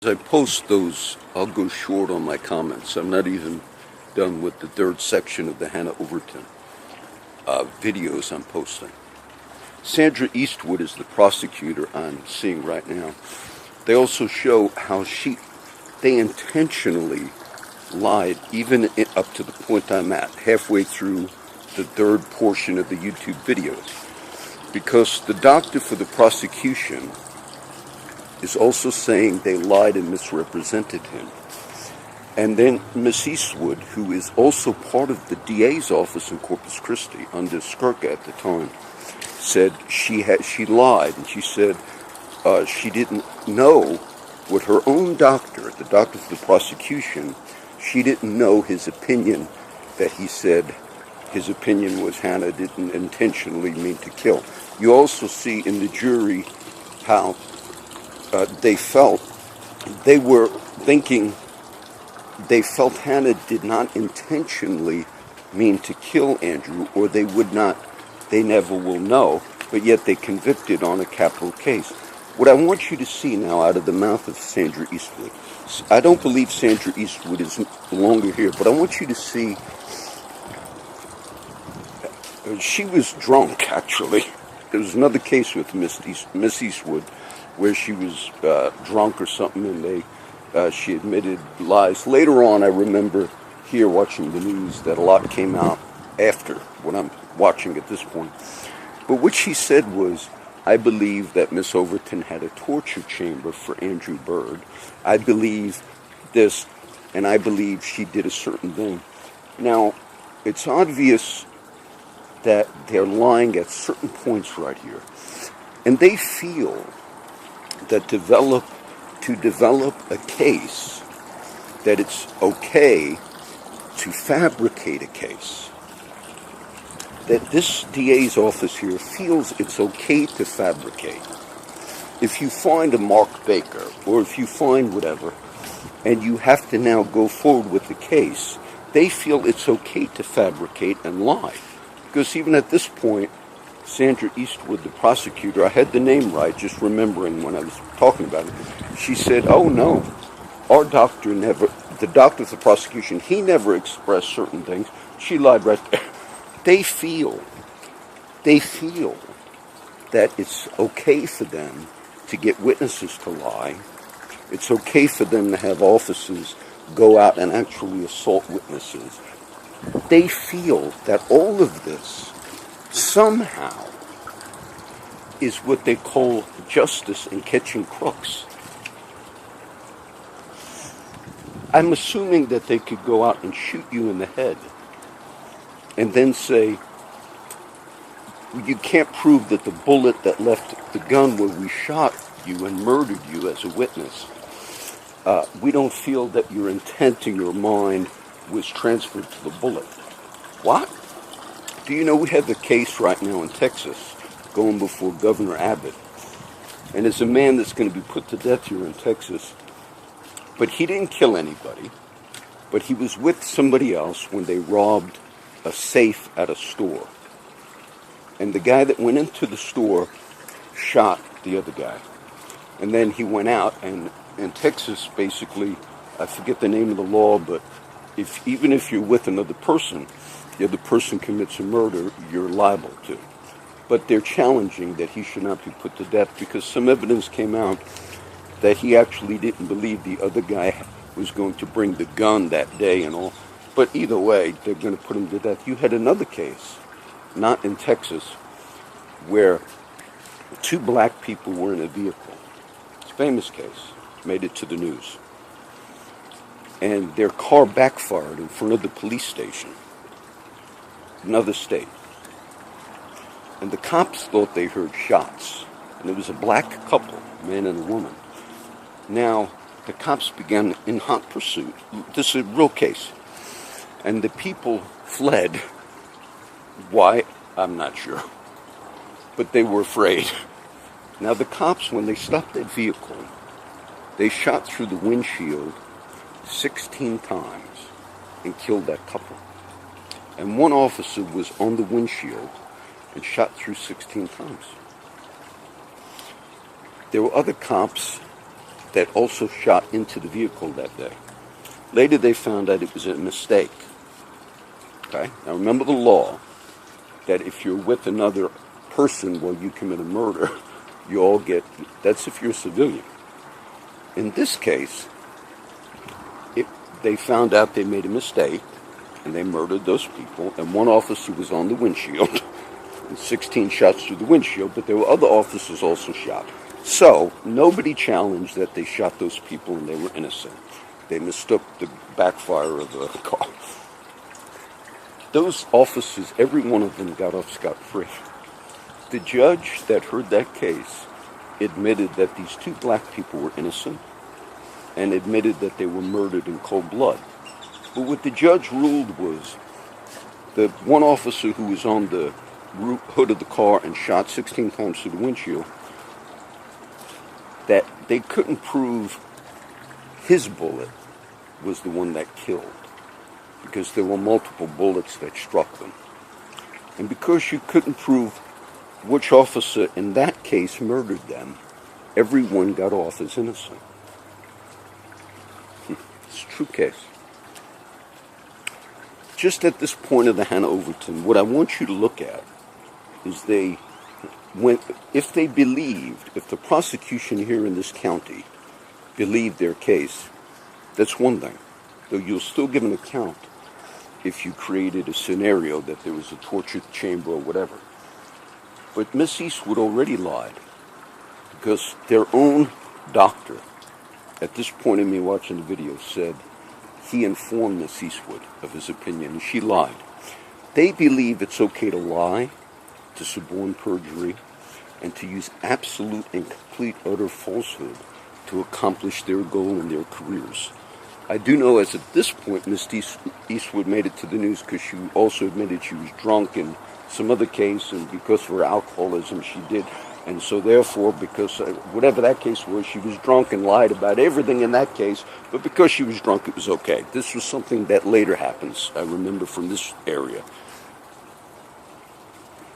As I post those, I'll go short on my comments. I'm not even done with the third section of the Hannah Overton videos I'm posting. Sandra Eastwood is the prosecutor I'm seeing right now. They also show how they intentionally lied, even up to the point I'm at, halfway through the third portion of the YouTube videos. Because the doctor for the prosecution is also saying they lied and misrepresented him. And then Miss Eastwood, who is also part of the DA's office in Corpus Christi under Skirka at the time, said she lied, and she said she didn't know what her own doctor, the doctor for the prosecution, she didn't know his opinion, that he said his opinion was Hannah didn't intentionally mean to kill. You also see in the jury how they felt Hannah did not intentionally mean to kill Andrew, or they never will know, but yet they convicted on a capital case. What I want you to see now out of the mouth of Sandra Eastwood, I don't believe Sandra Eastwood is no longer here, but I want you to see, she was drunk, actually. There was another case with Miss Eastwood where she was drunk or something, and she admitted lies. Later on, I remember here watching the news that a lot came out after what I'm watching at this point. But what she said was, I believe that Miss Overton had a torture chamber for Andrew Bird. I believe this, and I believe she did a certain thing. Now, it's obvious that they're lying at certain points right here. And they feel that to develop a case, that it's okay to fabricate a case. That this DA's office here feels it's okay to fabricate. If you find a Mark Baker, or if you find whatever, and you have to now go forward with the case, they feel it's okay to fabricate and lie. Because even at this point, Sandra Eastwood, the prosecutor, I had the name right, just remembering when I was talking about it, she said, oh no, our doctor never, the doctor for the prosecution, he never expressed certain things. She lied right there. They feel that it's okay for them to get witnesses to lie. It's okay for them to have officers go out and actually assault witnesses. They feel that all of this somehow is what they call justice in catching crooks. I'm assuming that they could go out and shoot you in the head and then say, you can't prove that the bullet that left the gun where we shot you and murdered you as a witness. We don't feel that your intent in your mind was transferred to the bullet. What? Do you know we have a case right now in Texas going before Governor Abbott? And it's a man that's going to be put to death here in Texas. But he didn't kill anybody. But he was with somebody else when they robbed a safe at a store. And the guy that went into the store shot the other guy. And then he went out, and in Texas, basically, I forget the name of the law, but even if you're with another person, the other person commits a murder, you're liable to. But they're challenging that he should not be put to death because some evidence came out that he actually didn't believe the other guy was going to bring the gun that day and all. But either way, they're going to put him to death. You had another case, not in Texas, where two black people were in a vehicle. It's a famous case, made it to the news. And their car backfired in front of the police station, another state. And the cops thought they heard shots. And it was a black couple, a man and a woman. Now, the cops began in hot pursuit. This is a real case. And the people fled. Why? I'm not sure. But they were afraid. Now the cops, when they stopped that vehicle, they shot through the windshield 16 times and killed that couple. And one officer was on the windshield and shot through 16 times. There were other cops that also shot into the vehicle that day. Later they found out it was a mistake. Okay? Now remember the law that if you're with another person while you commit a murder, you all get, that's if you're a civilian. In this case, they found out they made a mistake and they murdered those people, and one officer was on the windshield and 16 shots through the windshield, but there were other officers also shot. So nobody challenged that they shot those people and they were innocent. They mistook the backfire of the car. Those officers, every one of them got off scot-free. The judge that heard that case admitted that these two black people were innocent and admitted that they were murdered in cold blood. But what the judge ruled was the one officer who was on the hood of the car and shot 16 times through the windshield, that they couldn't prove his bullet was the one that killed, because there were multiple bullets that struck them. And because you couldn't prove which officer in that case murdered them, everyone got off as innocent. It's a true case. Just at this point of the Hannah Overton, what I want you to look at is if the prosecution here in this county believed their case, that's one thing. Though you'll still give an account if you created a scenario that there was a torture chamber or whatever. But Miss Eastwood already lied, because their own doctor, at this point in me watching the video, said he informed Miss Eastwood of his opinion, and she lied. They believe it's okay to lie, to suborn perjury, and to use absolute and complete utter falsehood to accomplish their goal in their careers. I do know as at this point, Miss Eastwood made it to the news because she also admitted she was drunk in some other case, and because of her alcoholism she did. And so therefore, because whatever that case was, she was drunk and lied about everything in that case, but because she was drunk, it was okay. This was something that later happens, I remember, from this area.